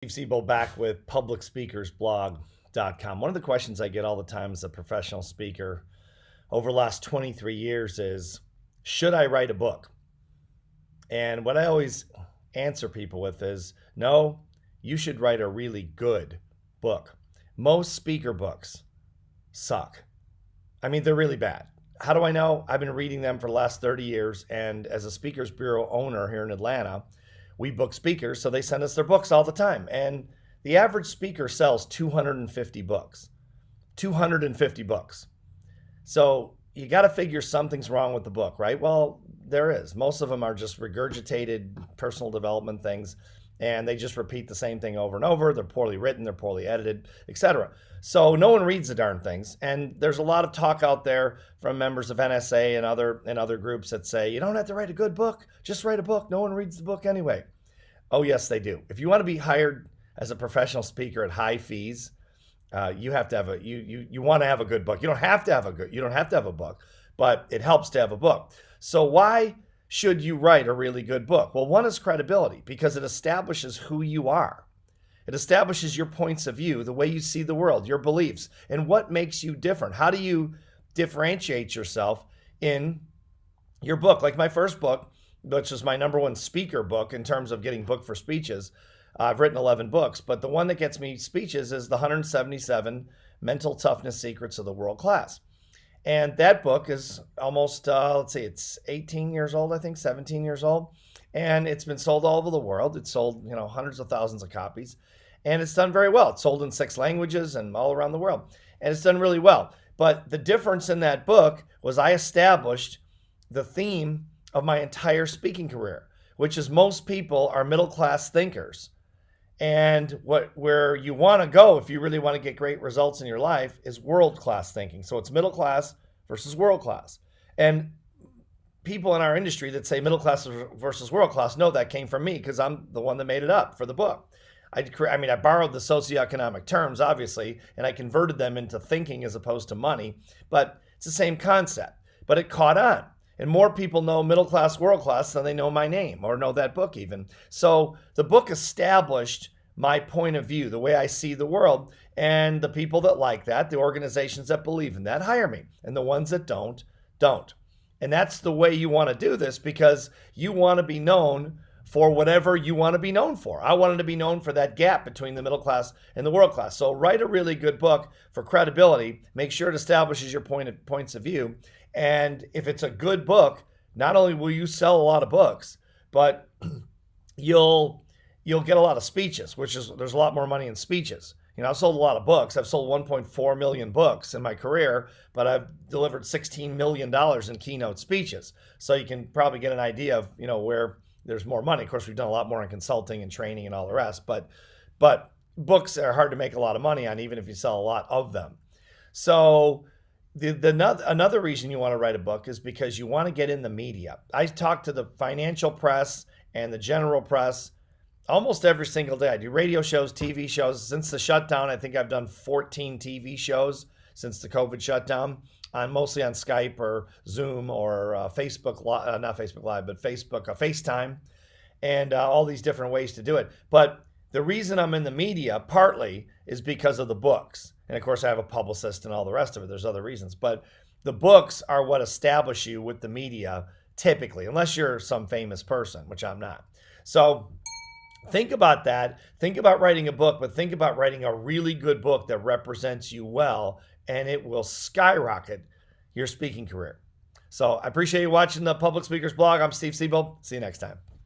Steve Siebel back with publicspeakersblog.com. One of the questions I get all the time as a professional speaker over the last 23 years is, should I write a book? And what I always answer people with is, no, you should write a really good book. Most speaker books suck. I mean, they're really bad. How do I know? I've been reading them for the last 30 years. And as a Speakers Bureau owner here in Atlanta, we book speakers, so they send us their books all the time. And the average speaker sells 250 books. 250 books. So you got to figure something's wrong with the book, right? Well, there is. Most of them are just regurgitated personal development things, and they just repeat the same thing over and over. They're poorly written, they're poorly edited, etc. So no one reads the darn things. And there's a lot of talk out there from members of NSA and other groups that say, you don't have to write a good book, just write a book. No one reads the book anyway. Oh, yes, they do. If you want to be hired as a professional speaker at high fees, you have to have you want to have a good book. You don't have to have a book, but it helps to have a book. So why should you write a really good book? Well, one is credibility, because it establishes who you are. It establishes your points of view, the way you see the world, your beliefs, and what makes you different. How do you differentiate yourself in your book? Like my first book, which is my number one speaker book in terms of getting booked for speeches. I've written 11 books, but the one that gets me speeches is the 177 Mental Toughness Secrets of the World Class. And that book is almost, it's 18 years old, I think, 17 years old. And it's been sold all over the world. It's sold, hundreds of thousands of copies. And it's done very well. It's sold in 6 languages and all around the world. And it's done really well. But the difference in that book was I established the theme of my entire speaking career, which is most people are middle-class thinkers. And where you want to go if you really want to get great results in your life is world-class thinking. So it's middle class versus world class. And people in our industry that say middle class versus world class know that came from me, because I'm the one that made it up for the book. I borrowed the socioeconomic terms, obviously, and I converted them into thinking as opposed to money. But it's the same concept. But it caught on. And more people know middle class, world class than they know my name or know that book even. So the book established my point of view, the way I see the world. And the people that like that, the organizations that believe in that, hire me. And the ones that don't. And that's the way you want to do this, because you want to be known for whatever you want to be known for. I wanted to be known for that gap between the middle class and the world class. So write a really good book for credibility. Make sure it establishes your points of view. And if it's a good book, not only will you sell a lot of books, but you'll get a lot of speeches, there's a lot more money in speeches. I've sold a lot of books. I've sold 1.4 million books in my career, but I've delivered $16 million in keynote speeches. So you can probably get an idea of, where there's more money. Of course, we've done a lot more in consulting and training and all the rest, but books are hard to make a lot of money on, even if you sell a lot of them. So another reason you want to write a book is because you want to get in the media. I talk to the financial press and the general press almost every single day. I do radio shows, TV shows. Since the shutdown, I think I've done 14 TV shows since the COVID shutdown. I'm mostly on Skype or Zoom or Facebook, not Facebook Live, but Facebook, FaceTime, and all these different ways to do it. But the reason I'm in the media partly is because of the books. And of course, I have a publicist and all the rest of it. There's other reasons. But the books are what establish you with the media, typically, unless you're some famous person, which I'm not. So think about that. Think about writing a book, but think about writing a really good book that represents you well, and it will skyrocket your speaking career. So I appreciate you watching the Public Speakers Blog. I'm Steve Siebel. See you next time.